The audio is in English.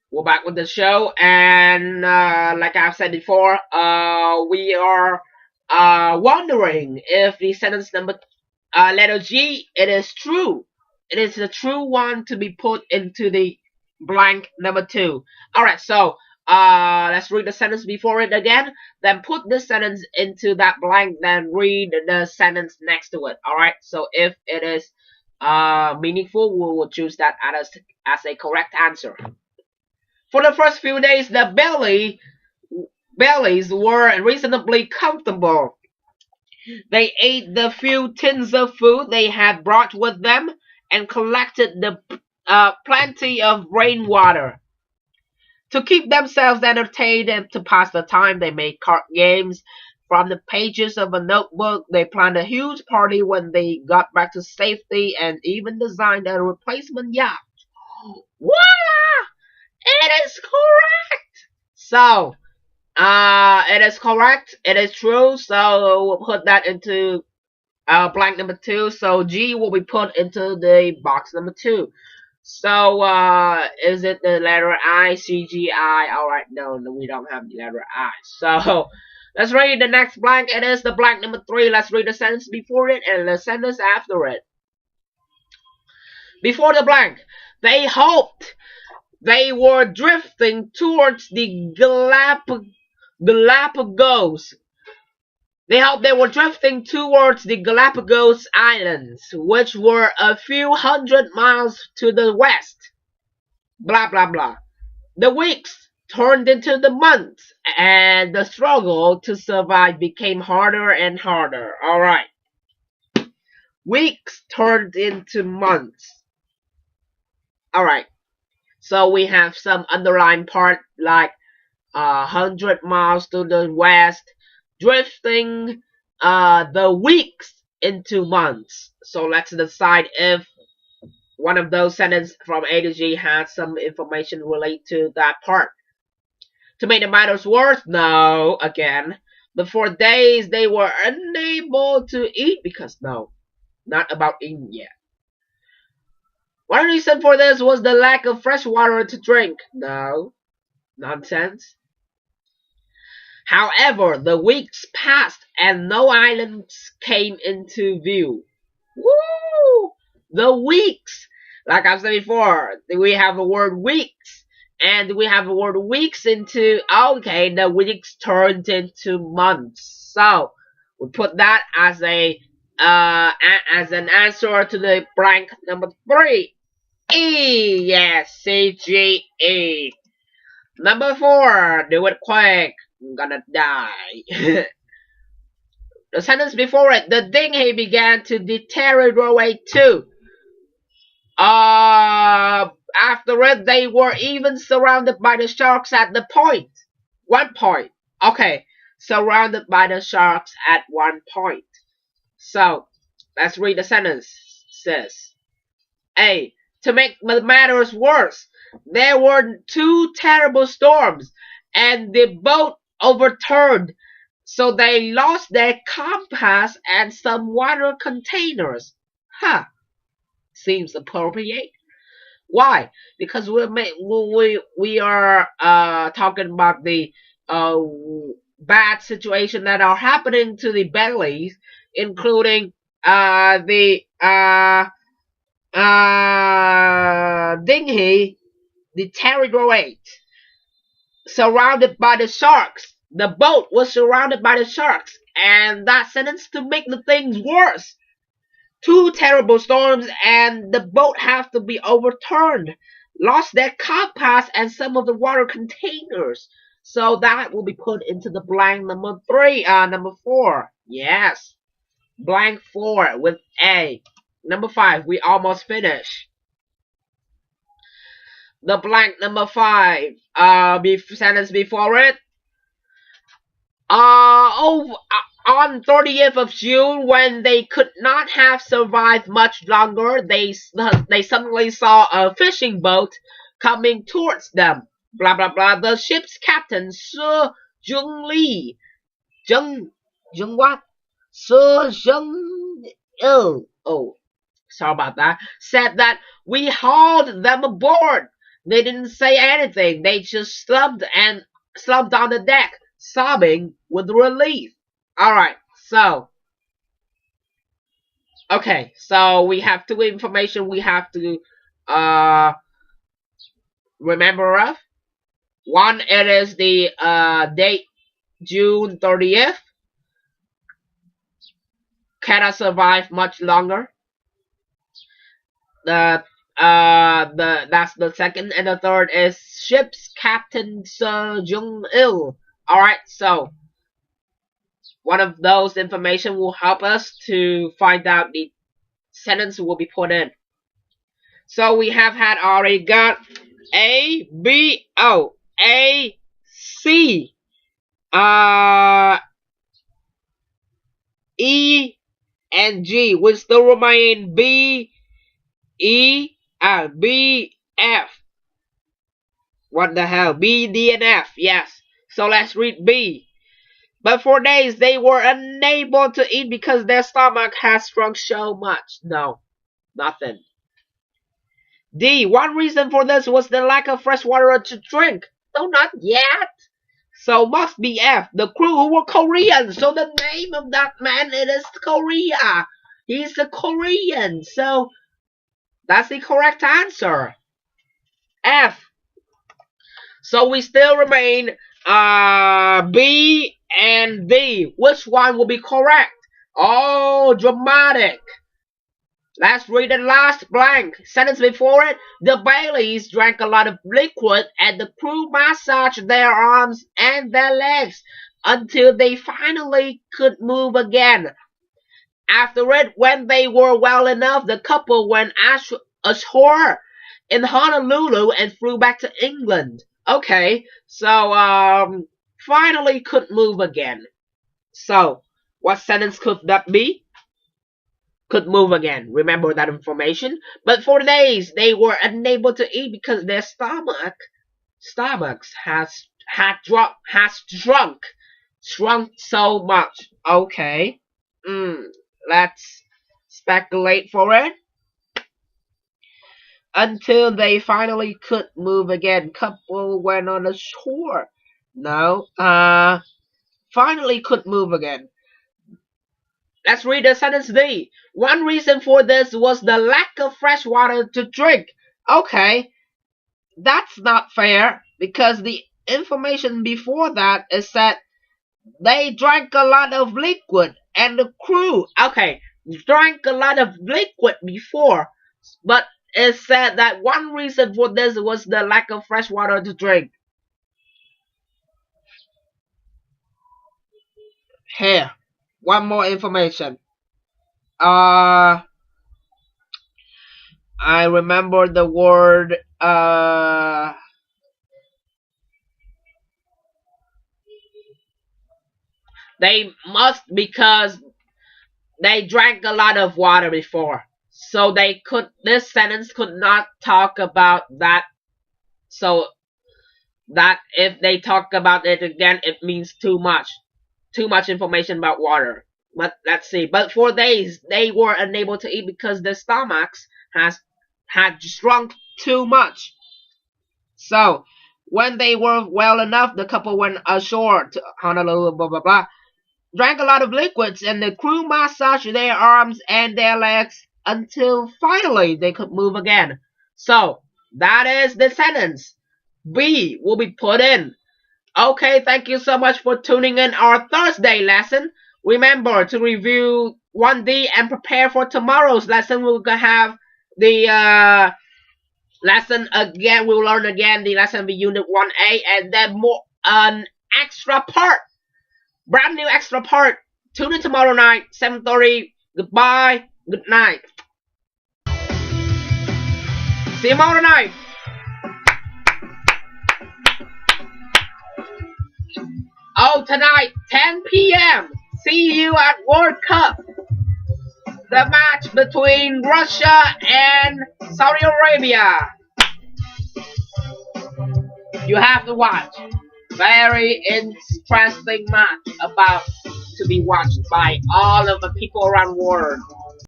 We're back with the show, and like I've said before, we are wondering if the sentence number letter G it is true. It is the true one to be put into the blank number 2. All right, so let's read the sentence before it again. Then put this sentence into that blank. Then read the sentence next to it. All right. So if it is meaningful, we will choose that as a correct answer. For the first few days, the bellies were reasonably comfortable. They ate the few tins of food they had brought with them and collected the plenty of rainwater. To keep themselves entertained and to pass the time, they made card games from the pages of a notebook. They planned a huge party when they got back to safety and even designed a replacement yacht. Voila! It is correct! So, it is correct. It is true. So, we'll put that into blank number 2. So, G will be put into the box number 2. So, is it the letter I, C, G, I? Alright, no, we don't have the letter I. So, let's read the next blank. It is the blank number 3. Let's read the sentence before it and the sentence after it. Before the blank, they hoped they were drifting towards the Galapagos. They hoped they were drifting towards the Galapagos Islands, which were a few hundred miles to the west. Blah, blah, blah. The weeks turned into the months, and the struggle to survive became harder and harder. Alright. Weeks turned into months. Alright. So we have some underlined part like 100 miles to the west, drifting the weeks into months. So let's decide if one of those sentences from A to G has some information related to that part. To make the matters worse, no, again, the 4 days they were unable to eat because no, not about eating yet. One reason for this was the lack of fresh water to drink. No, nonsense. However, the weeks passed and no islands came into view. Woo! The weeks, like I said before, we have the word weeks, and we have the word weeks into, okay, the weeks turned into months. So, we put that as an answer to the blank number 3. E, yes, C-G-E. Number 4, do it quick. I'm gonna die. The sentence before it, the dinghy began to deteriorate too. After it, they were even surrounded by the sharks at the point. One point. Okay, surrounded by the sharks at one point. So, let's read the sentence. Says, A. To make matters worse, there were 2 terrible storms, and the boat overturned, so they lost their compass and some water containers. Huh. Seems appropriate. Why? Because we are talking about the bad situation that are happening to the bellies, including the dinghy deteriorate, surrounded by the sharks. The boat was surrounded by the sharks, and that sentence to make the things worse. 2 terrible storms, and the boat have to be overturned. Lost their compass and some of the water containers. So that will be put into the blank number 4. Yes, blank 4 with A. Number 5, we almost finished. The blank number 5, sentence before it. On 30th of June, when they could not have survived much longer, they suddenly saw a fishing boat coming towards them. Blah blah blah. The ship's captain, Sir Jung Lee, Jung what? Sir Jung sorry about that. Said that we hauled them aboard. They didn't say anything. They just slumped on the deck, sobbing with relief. Alright, so okay, so we have two information we have to remember of. One, it is the date June 30th. Cannot survive much longer. That's the second, and the third is ship's captain CHÍNH THấc CRi LEI. Alright, so one of those information will help us to find out the sentence will be put in. So we have had already got A, B, O, A, C, E, and G. We still remain B, E, B, F. What the hell? B, D, and F. Yes. So let's read B. But for days they were unable to eat because their stomach has shrunk so much. No, nothing. D. One reason for this was the lack of fresh water to drink. No, not yet. So must be F. The crew who were Korean. So the name of that man, it is Korea. He's a Korean. So that's the correct answer. F. So we still remain B and D. Which one will be correct? Oh, dramatic. Let's read the last blank sentence before it. The Baileys drank a lot of liquid and the crew massaged their arms and their legs until they finally could move again. After it, when they were well enough, the couple went ashore in Honolulu and flew back to England. Okay, so finally could move again. So what sentence could that be? Could move again. Remember that information. But for days they were unable to eat because their stomachs has shrunk so much. Okay. Let's speculate for it. Until they finally could move again. Couple went on the shore. No. Finally could move again. Let's read the sentence D. One reason for this was the lack of fresh water to drink. Okay. That's not fair because the information before that is that they drank a lot of liquid and the crew, okay, drank a lot of liquid before, but it said that one reason for this was the lack of fresh water to drink. Here, one more information. I remember the word they must, because they drank a lot of water before. So this sentence could not talk about that. So that if they talk about it again, it means too much information about water. But let's see. But for days they were unable to eat because their stomachs had shrunk too much. So when they were well enough, the couple went ashore to Honolulu, blah blah blah. Drank a lot of liquids, and the crew massaged their arms and their legs until finally they could move again. So that is the sentence. B will be put in. Okay, thank you so much for tuning in our Thursday lesson. Remember to review 1D and prepare for tomorrow's lesson. We're gonna have the lesson again. We'll learn again the lesson be unit 1A, and then more an extra part. Brand new extra part. Tune in tomorrow night, 7:30. Goodbye. Good night. See you tomorrow night. Oh, tonight, 10 p.m. See you at World Cup. The match between Russia and Saudi Arabia. You have to watch. Very interesting match about to be watched by all of the people around the world.